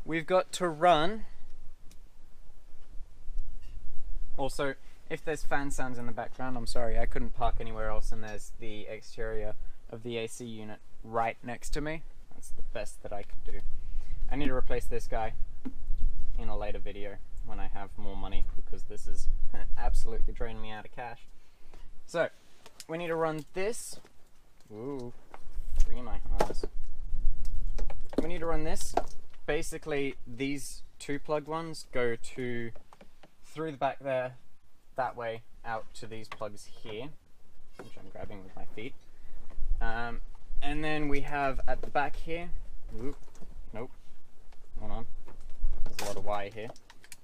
we've got to run. Also, if there's fan sounds in the background, I'm sorry, I couldn't park anywhere else, and there's the exterior of the AC unit right next to me. That's the best that I could do. I need to replace this guy in a later video when I have more money, because this is absolutely draining me out of cash. So, we need to run this. Ooh, free my harness. We need to run this. Basically, these two plugged ones go to through the back there, that way, out to these plugs here, which I'm grabbing with my feet. And then we have at the back here, nope, hold on, there's a lot of wire here.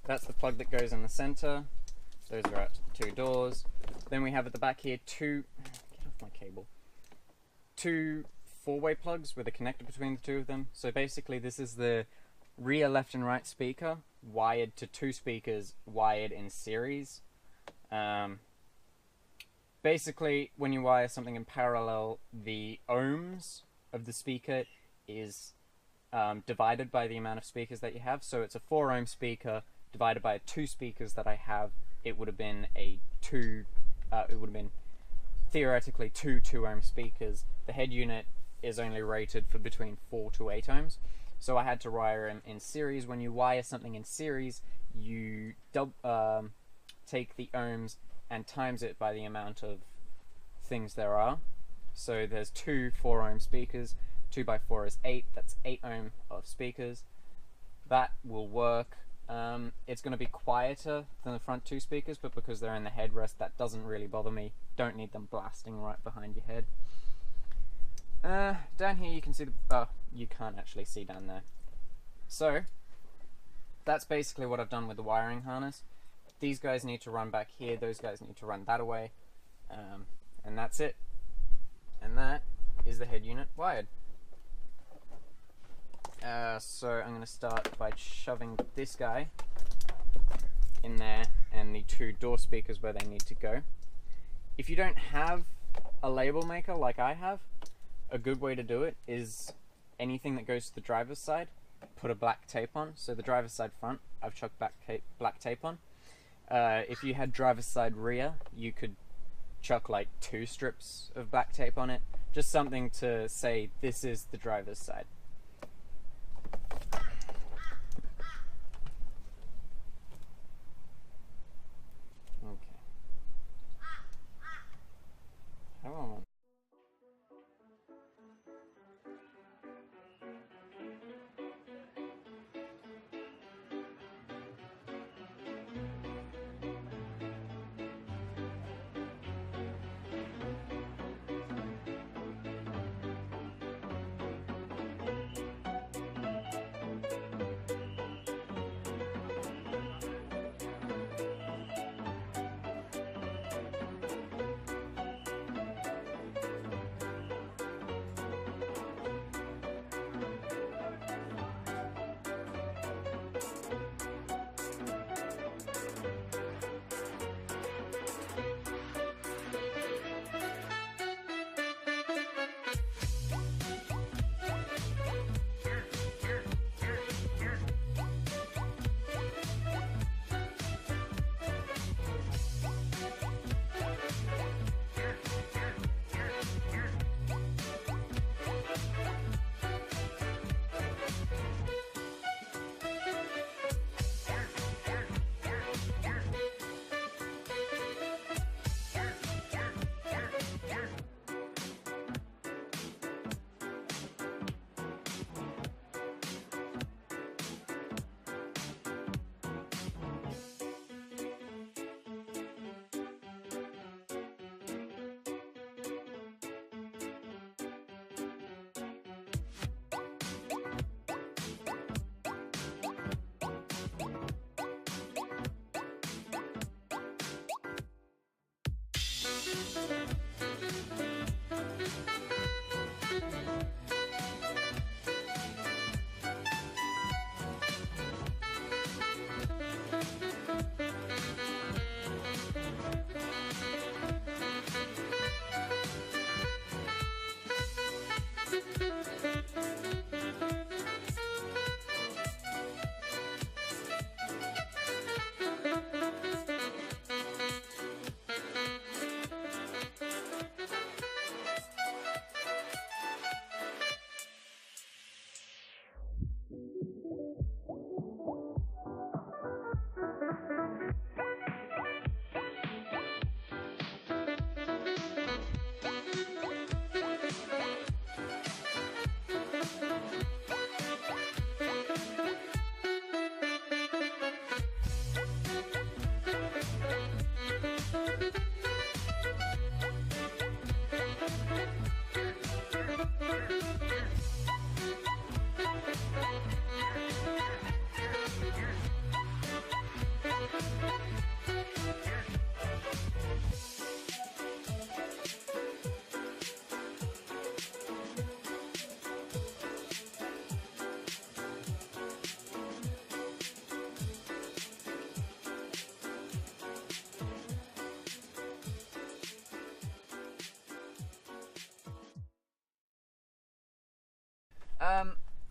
That's the plug that goes in the center. Those are out to the two doors. Then we have at the back here two, get off my cable, two four-way plugs with a connector between the two of them. So basically this is the rear left and right speaker wired to two speakers wired in series. Basically, when you wire something in parallel, the ohms of the speaker is divided by the amount of speakers that you have. So it's a 4 ohm speaker divided by 2 speakers that I have. It would have been theoretically two 2 ohm speakers. The head unit is only rated for between 4 to 8 ohms. So I had to wire them in series. When you wire something in series, you take the ohms and times it by the amount of things there are. So there's two 4 ohm speakers. 2 by 4 is 8. That's 8 ohm of speakers. That will work. It's going to be quieter than the front two speakers, but because they're in the headrest, that doesn't really bother me. Don't need them blasting right behind your head. Down here you can see the... Oh, you can't actually see down there. So, that's basically what I've done with the wiring harness. These guys need to run back here, those guys need to run that away. And that's it. And that is the head unit wired. So I'm going to start by shoving this guy in there and the two door speakers where they need to go. If you don't have a label maker like I have, a good way to do it is anything that goes to the driver's side, put a black tape on. So the driver's side front, I've chucked black tape on. If you had driver's side rear, you could chuck like 2 strips of black tape on it. Just something to say this is the driver's side. Okay. Come on.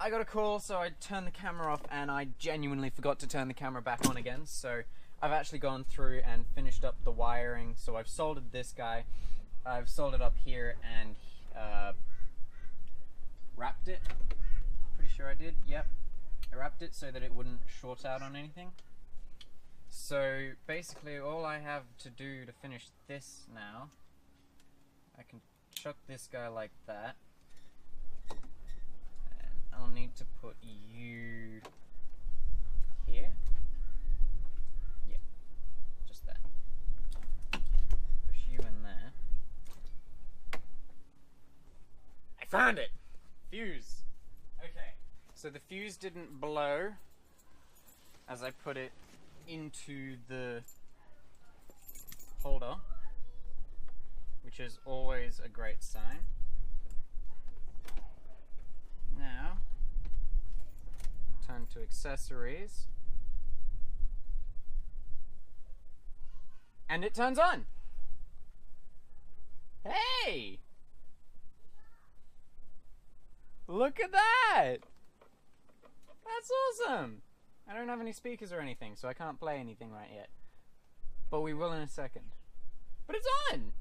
I got a call, so I turned the camera off, and I genuinely forgot to turn the camera back on again. So I've actually gone through and finished up the wiring. So I've soldered this guy, I've soldered up here, and wrapped it. Pretty sure I did. Yep, I wrapped it so that it wouldn't short out on anything. So basically, all I have to do to finish this now, I can chuck this guy like that. I'll need to put you here. Yeah, just that. Push you in there. I found it! Fuse. Okay, so the fuse didn't blow as I put it into the holder, which is always a great sign. Now, turn to accessories, and it turns on. Hey! Look at that! That's awesome! I don't have any speakers or anything, so I can't play anything right yet. But we will in a second. But it's on!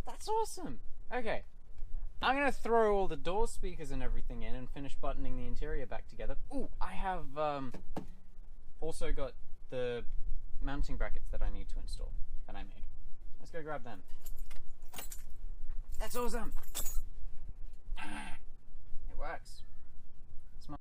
That's awesome! Okay. I'm going to throw all the door speakers and everything in and finish buttoning the interior back together. Ooh, I have also got the mounting brackets that I need to install that I made. Let's go grab them. That's awesome! It works. Smart.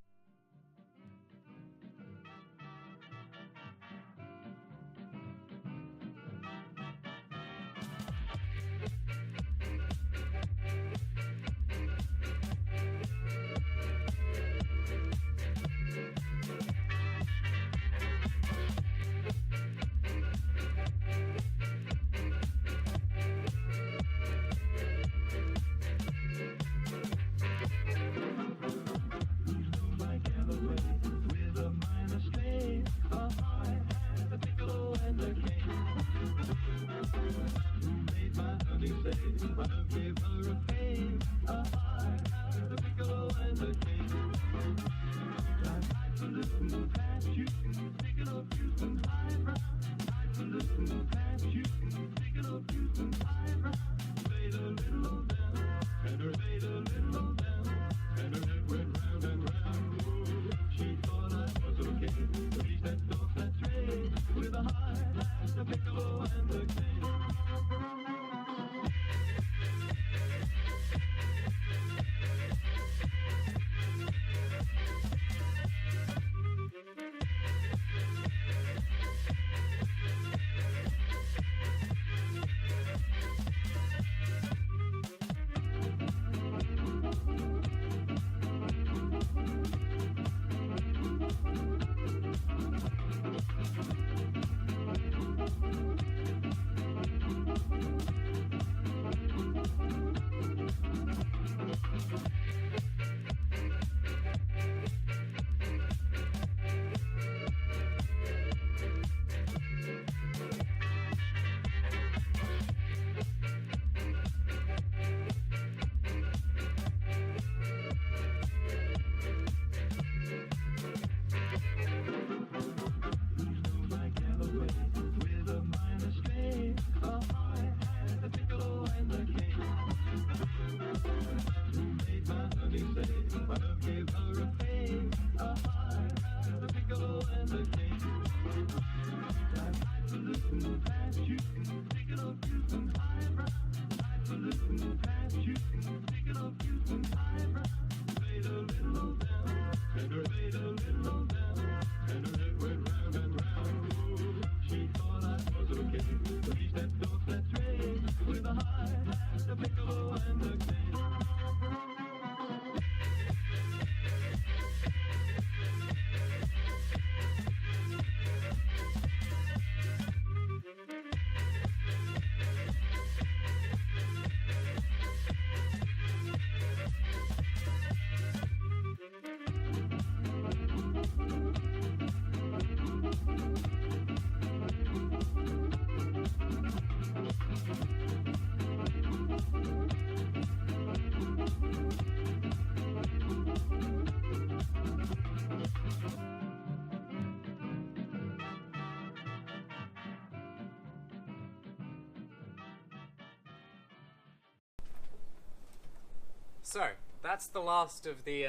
So, that's the last of the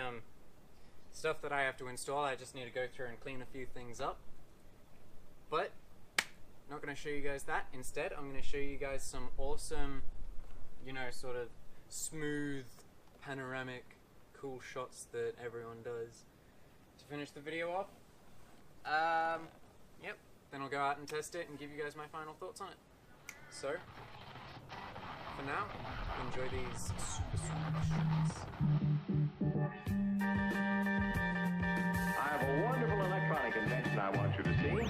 stuff that I have to install. I just need to go through and clean a few things up. But, not going to show you guys that. Instead, I'm going to show you guys some awesome, you know, sort of smooth, panoramic, cool shots that everyone does to finish the video off. Yep. Then I'll go out and test it and give you guys my final thoughts on it. So, for now, enjoy these super shots. I have a wonderful electronic invention I want you to see.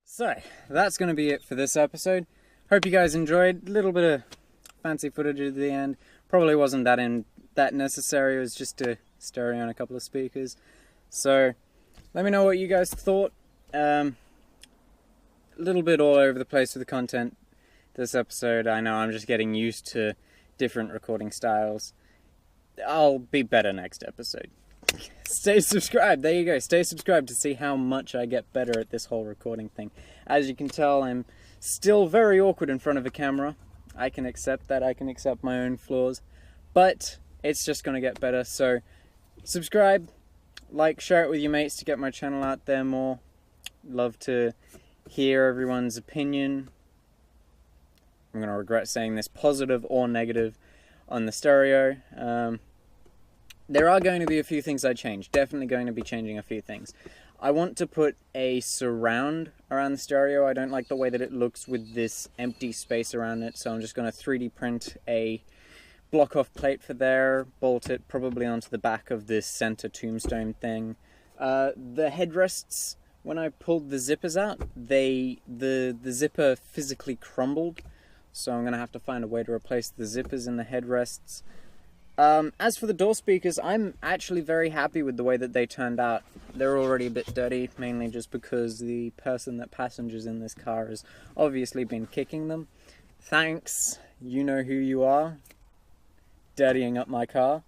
So, that's going to be it for this episode. Hope you guys enjoyed. A little bit of fancy footage at the end. Probably wasn't that necessary. It was just a stereo and a couple of speakers. So, let me know what you guys thought. A little bit all over the place with the content this episode. I know I'm just getting used to different recording styles. I'll be better next episode. Stay subscribed. There you go. Stay subscribed to see how much I get better at this whole recording thing. As you can tell, I'm still very awkward in front of a camera. I can accept that. I can accept my own flaws. But it's just going to get better. So subscribe, like, share it with your mates to get my channel out there more. Love to hear everyone's opinion. I'm going to regret saying this, positive or negative, on the stereo. There are going to be a few things I change. Definitely going to be changing a few things. I want to put a surround around the stereo. I don't like the way that it looks with this empty space around it, so I'm just going to 3D print a block-off plate for there, bolt it probably onto the back of this center tombstone thing. The headrests, when I pulled the zippers out, the zipper physically crumbled, so I'm going to have to find a way to replace the zippers in the headrests. As for the door speakers, I'm actually very happy with the way that they turned out. They're already a bit dirty, mainly just because the person that passengers in this car has obviously been kicking them. Thanks, you know who you are, dirtying up my car.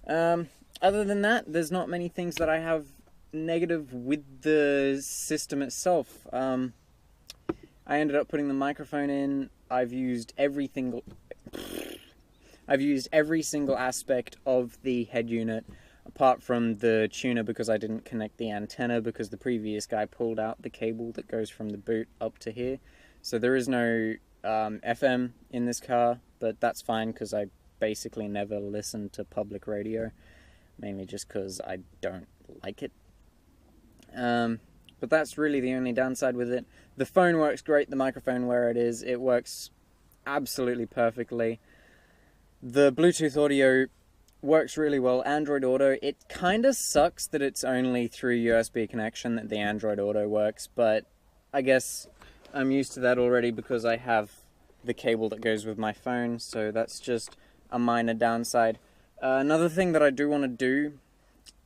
Other than that, there's not many things that I have negative with the system itself. I ended up putting the microphone in. I've used every single aspect of the head unit, apart from the tuner because I didn't connect the antenna because the previous guy pulled out the cable that goes from the boot up to here. So there is no FM in this car, but that's fine because I basically never listen to public radio, mainly just because I don't like it. But that's really the only downside with it. The phone works great, the microphone where it is, it works absolutely perfectly. The Bluetooth audio works really well. Android Auto, it kind of sucks that it's only through USB connection that the Android Auto works, but I guess I'm used to that already because I have the cable that goes with my phone, so that's just a minor downside. Another thing that I do want to do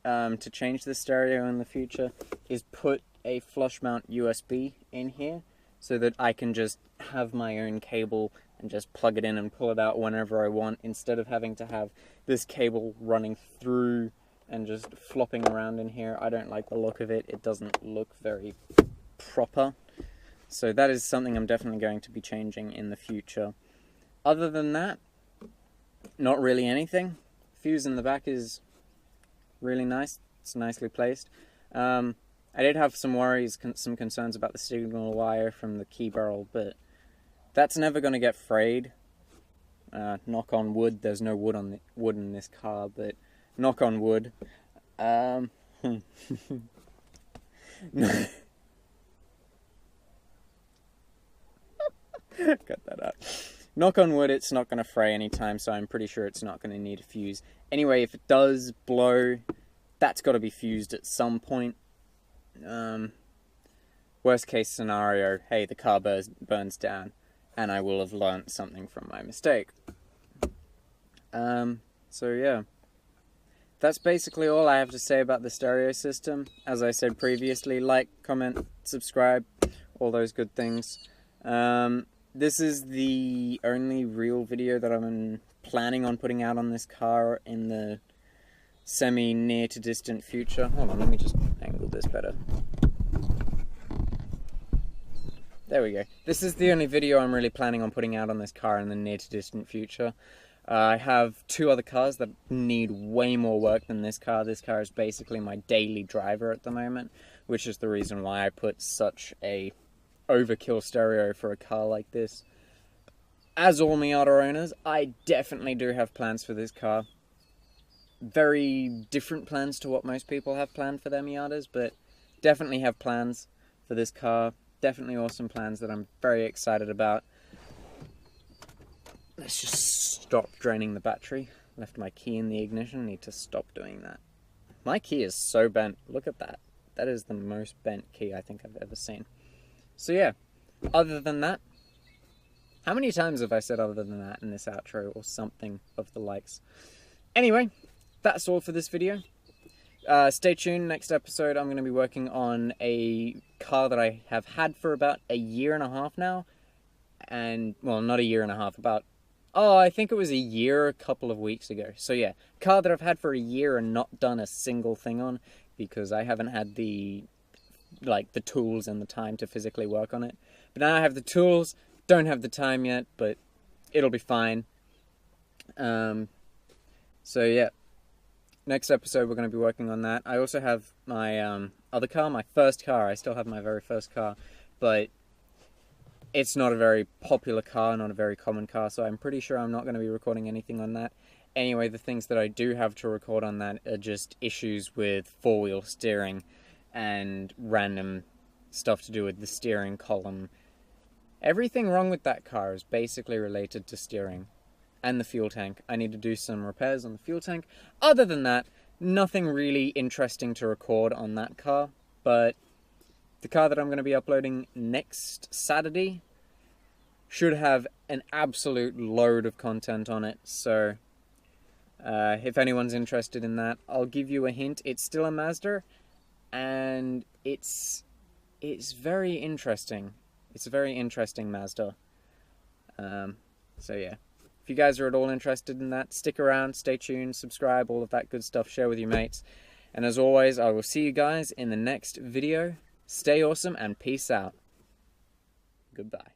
to change the stereo in the future is put a flush mount USB in here so that I can just have my own cable and just plug it in and pull it out whenever I want, instead of having to have this cable running through and just flopping around in here. I don't like the look of it. It doesn't look very proper. So that is something I'm definitely going to be changing in the future. Other than that, not really anything. Fuse in the back is really nice. It's nicely placed. I did have some worries, some concerns about the signal wire from the key barrel, but that's never going to get frayed. Knock on wood. There's no wood in this car, but knock on wood. Cut that out. Knock on wood, it's not going to fray anytime, so I'm pretty sure it's not going to need a fuse. Anyway, if it does blow, that's got to be fused at some point. Worst case scenario, hey, the car burns down. and I will have learnt something from my mistake. So yeah. That's basically all I have to say about the stereo system. As I said previously, like, comment, subscribe, all those good things. This is the only real video that I'm planning on putting out on this car in the semi-near to distant future. Hold on, let me just angle this better. There we go. This is the only video I'm really planning on putting out on this car in the near to distant future. I have 2 other cars that need way more work than this car. This car is basically my daily driver at the moment, which is the reason why I put such a overkill stereo for a car like this. As all Miata owners, I definitely do have plans for this car. Very different plans to what most people have planned for their Miatas, but definitely have plans for this car. Definitely awesome plans that I'm very excited about. Let's just stop draining the battery. Left my key in the ignition. Need to stop doing that. My key is so bent. Look at that. That is the most bent key I think I've ever seen. So yeah, other than that, how many times have I said other than that in this outro or something of the likes? Anyway, that's all for this video. Stay tuned. Next episode I'm going to be working on a car that I have had for about a year and a half now. And, well, not a year and a half, I think it was a year a couple of weeks ago. So yeah, car that I've had for a year and not done a single thing on because I haven't had the tools and the time to physically work on it. But now I have the tools, don't have the time yet, but it'll be fine. So yeah, next episode we're going to be working on that. I also have my other car, my first car. I still have my very first car, but it's not a very popular car, not a very common car, so I'm pretty sure I'm not going to be recording anything on that. Anyway, the things that I do have to record on that are just issues with four-wheel steering and random stuff to do with the steering column. Everything wrong with that car is basically related to steering and the fuel tank. I need to do some repairs on the fuel tank. Other than that, nothing really interesting to record on that car, but the car that I'm going to be uploading next Saturday should have an absolute load of content on it, so if anyone's interested in that, I'll give you a hint. It's still a Mazda, and it's very interesting. It's a very interesting Mazda. So yeah, if you guys are at all interested in that, stick around, stay tuned, subscribe, all of that good stuff, share with your mates. And as always, I will see you guys in the next video. Stay awesome and peace out. Goodbye.